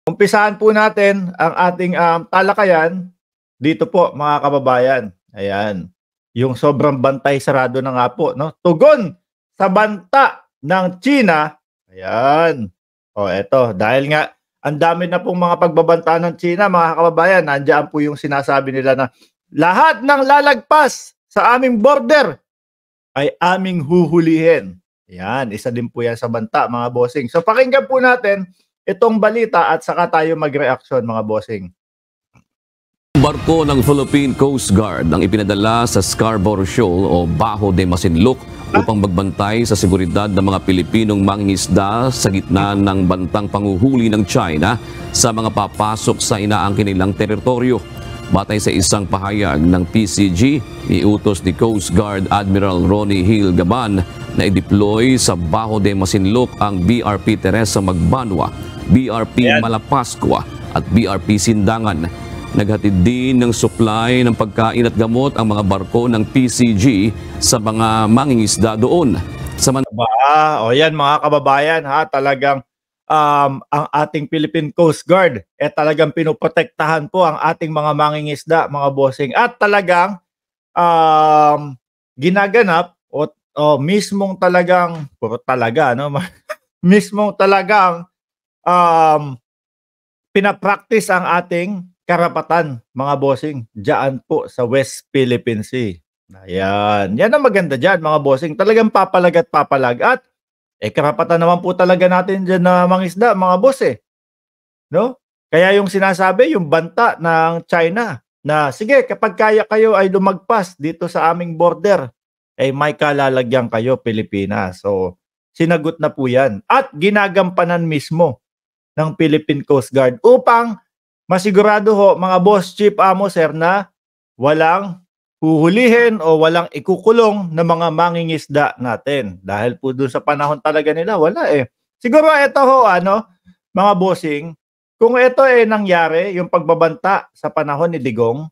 Umpisahan po natin ang ating, talakayan dito po mga kababayan. Ayan, yung sobrang bantay sarado na nga po 'no, tugon sa banta ng China, ayan. O eto, dahil nga ang dami na pong mga pagbabanta ng China mga kababayan, nandiyan po yung sinasabi nila na, "Lahat ng lalagpas sa aming border ay aming huhulihin." Yan, isa din po yan sa banta mga bossing. So pakinggan po natin itong balita at saka tayo magreaksyon mga bossing. Barko ng Philippine Coast Guard ang ipinadala sa Scarborough Shoal o Bajo de Masinloc upang magbantay sa seguridad ng mga Pilipinong mangingisda sa gitna ng bantang panguhuli ng China sa mga papasok sa inaangkin nilang teritoryo. Batay sa isang pahayag ng PCG, iutos ni Coast Guard Admiral Ronnie Hill Gaban na i-deploy sa Bajo de Masinloc ang BRP Teresa Magbanwa, BRP Malapascua at BRP Sindangan. Naghatid din ng supply ng pagkain at gamot ang mga barko ng PCG sa mga mangingisda doon. O yan mga kababayan ha, talagang ang ating Philippine Coast Guard talagang pinoprotektahan po ang ating mga mangingisda, mga bossing. At talagang ginaganap o mismong talagang puro talaga no, mismong talagang pinapractice ang ating karapatan mga bossing diyan po sa West Philippine Sea. Ayan, yan ang maganda diyan mga bossing, talagang papalag at papalag at karapatan naman po talaga natin diyan na mangisda mga boss no? Kaya yung sinasabi, yung banta ng China na sige kapag kaya kayo ay lumagpas dito sa aming border, may kalalagyan kayo Pilipinas. So sinagot na po yan at ginagampanan mismo ng Philippine Coast Guard upang masigurado ho mga boss, chief, amo, sir na walang huhulihin o walang ikukulong na mga mangingisda natin. Dahil po dun sa panahon talaga nila, wala Siguro ito ho, mga bossing, kung ito nangyari, yung pagbabanta sa panahon ni Digong,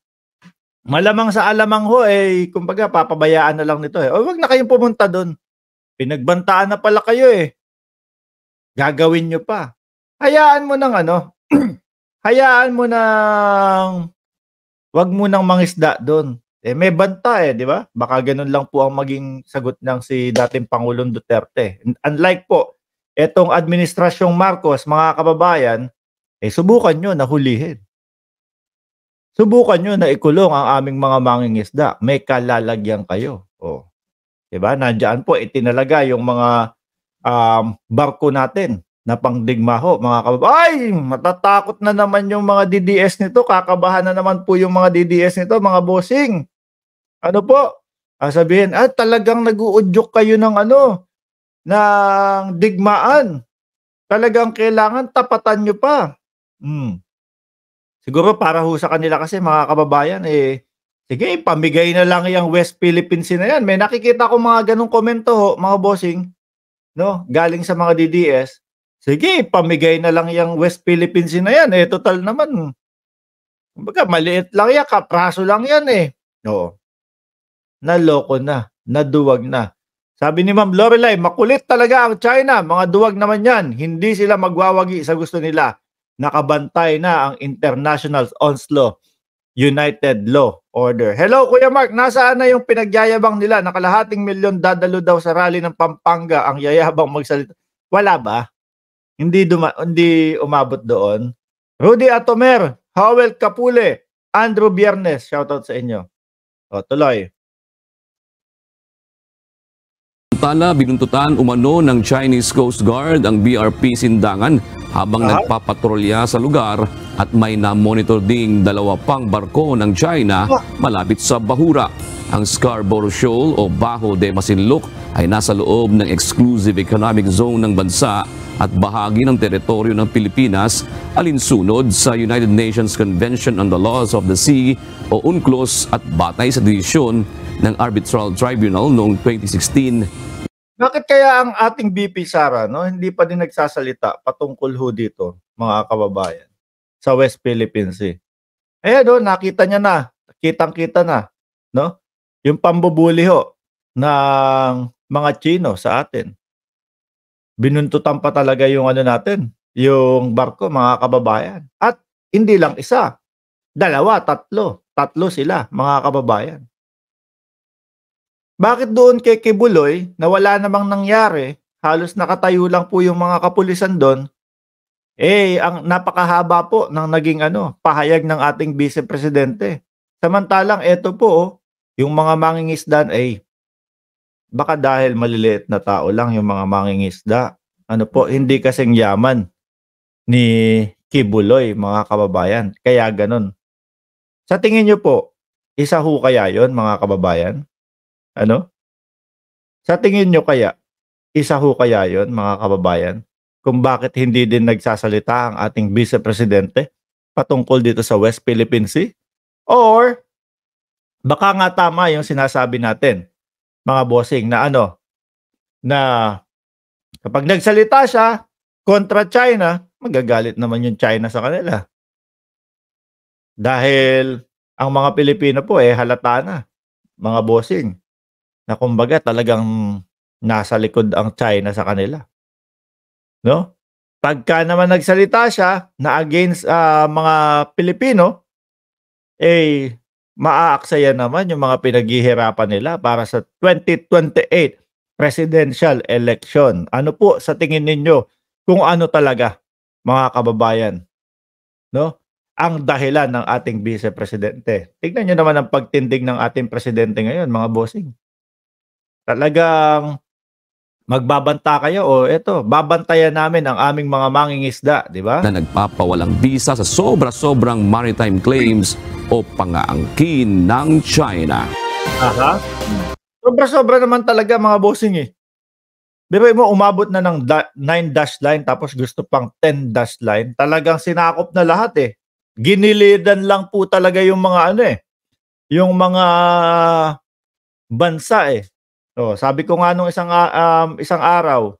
malamang sa alamang ho, kumbaga papabayaan na lang nito O wag na kayong pumunta dun. Pinagbantaan na pala kayo Gagawin nyo pa. Hayaan mo ng hayaan mo ng wag mo nang mangisda doon. May banta di ba? Baka ganun lang po ang maging sagot ng si dating Pangulong Duterte. Unlike po, etong administrasyong Marcos, mga kababayan, subukan nyo na hulihin. Subukan nyo na ikulong ang aming mga mangingisda. May kalalagyan kayo. Diba? Nandiyan po, itinalaga yung mga barko natin na pangdigma ho, mga kababayan. Matatakot na naman yung mga DDS nito. Kakabahan na naman po yung mga DDS nito, mga bossing. Ano po? Sabihin, talagang nag-uudyok kayo ng ng digmaan. Talagang kailangan tapatan nyo pa. Siguro para ho sa kanila kasi mga kababayan, sige, pamigay na lang yung West Philippine Sea na yan. May nakikita ko mga ganong komento ho, mga bossing, no? Galing sa mga DDS. Sige, pamigay na lang yung West Philippine Sea na yan. Total naman. Kumbaga, maliit lang yan. Kapraso lang yan Oo. Naloko na. Naduwag na. Sabi ni Ma'am Lorelai, makulit talaga ang China. Mga duwag naman yan. Hindi sila magwawagi sa gusto nila. Nakabantay na ang International Onslaught United Law Order. Hello, Kuya Mark. Nasaan na yung pinagyayabang nila? Nakalahating milyon dadalo daw sa rally ng Pampanga ang yayabang magsalita. Wala ba? Hindi umabot doon. Rudy Atomer, Howell Capule, Andrew Biernes, shoutout sa inyo. Tuloy. Samantala, binuntutan umano ng Chinese Coast Guard ang BRP Sindangan habang nagpapatrolya sa lugar at may na-monitor ding 2 pang barko ng China malapit sa Bahura. Ang Scarborough Shoal o Bajo de Masinloc ay nasa loob ng exclusive economic zone ng bansa at bahagi ng teritoryo ng Pilipinas alinsunod sa United Nations Convention on the Laws of the Sea o UNCLOS at batay sa desisyon ng Arbitral Tribunal noong 2016. Bakit kaya ang ating BP Sara hindi pa din nagsasalita patungkol ho dito, mga kababayan, sa West Philippine Sea? Nakita niya na, kitang-kita na, no? Yung pambubuli ho ng mga Chino sa atin. Binuntutan pa talaga yung natin, yung barko, mga kababayan. At hindi lang isa, dalawa, tatlo. Tatlo sila, mga kababayan. Bakit doon kay Kibuloy na wala namang nangyari, halos nakatayo lang po yung mga kapulisan doon, ang napakahaba po ng naging pahayag ng ating Vice Presidente. Samantalang eto po, yung mga mangingisda baka dahil maliliit na tao lang yung mga mangingisda. Hindi kasing yaman ni Kibuloy, mga kababayan. Kaya ganun. Sa tingin niyo po, isa ho kaya yon, mga kababayan? Sa tingin niyo kaya, isa ho kaya yon, mga kababayan? Kung bakit hindi din nagsasalita ang ating Vice Presidente patungkol dito sa West Philippine Sea? Or baka nga tama yung sinasabi natin, mga bossing, na na kapag nagsalita siya kontra China, magagalit naman yung China sa kanila. Dahil ang mga Pilipino po halata na, mga bossing, na kumbaga talagang nasa likod ang China sa kanila. No? Pagka naman nagsalita siya na against mga Pilipino, maaaksaya naman yung mga pinaghihirapan nila para sa 2028 presidential election. Ano po sa tingin ninyo kung ano talaga, mga kababayan, no? Ang dahilan ng ating Vice Presidente. Tignan nyo naman ang pagtindig ng ating presidente ngayon, mga bossing. Talagang magbabanta kayo eto, babantayan namin ang aming mga mangingisda, di ba? Na nagpapawalang bisa sa sobra-sobrang maritime claims o pangaangkin ng China. Aha. Sobra-sobra naman talaga, mga bossing Biruin mo, umabot na ng 9 dash line tapos gusto pang 10 dash line. Talagang sinakop na lahat Ginilidan lang po talaga yung mga yung mga bansa sabi ko nga nung isang araw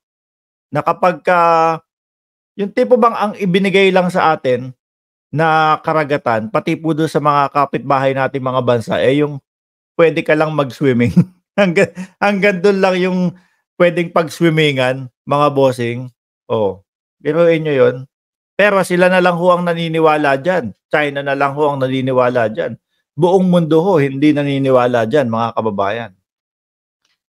na kapagka yung tipo bang ang ibinigay lang sa atin na karagatan, pati po doon sa mga kapitbahay nating mga bansa, yung pwede ka lang mag-swimming. hanggang doon lang yung pwedeng pag-swimmingan, mga bossing. Biruin nyo yun. Pero sila na lang ho ang naniniwala dyan. China na lang ho ang naniniwala dyan. Buong mundo ho hindi naniniwala dyan, mga kababayan.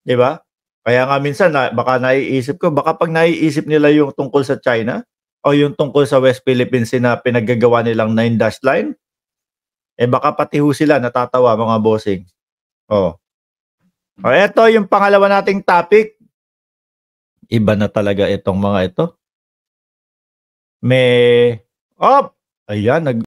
Diba? Kaya nga minsan, baka naiisip ko, baka pag naiisip nila yung tungkol sa China o yung tungkol sa West Philippine Sea na pinaggagawa nilang 9 dash line, baka pati ho sila natatawa, mga bossing. Eto yung pangalawa nating topic. Iba na talaga itong mga ito. Ayan,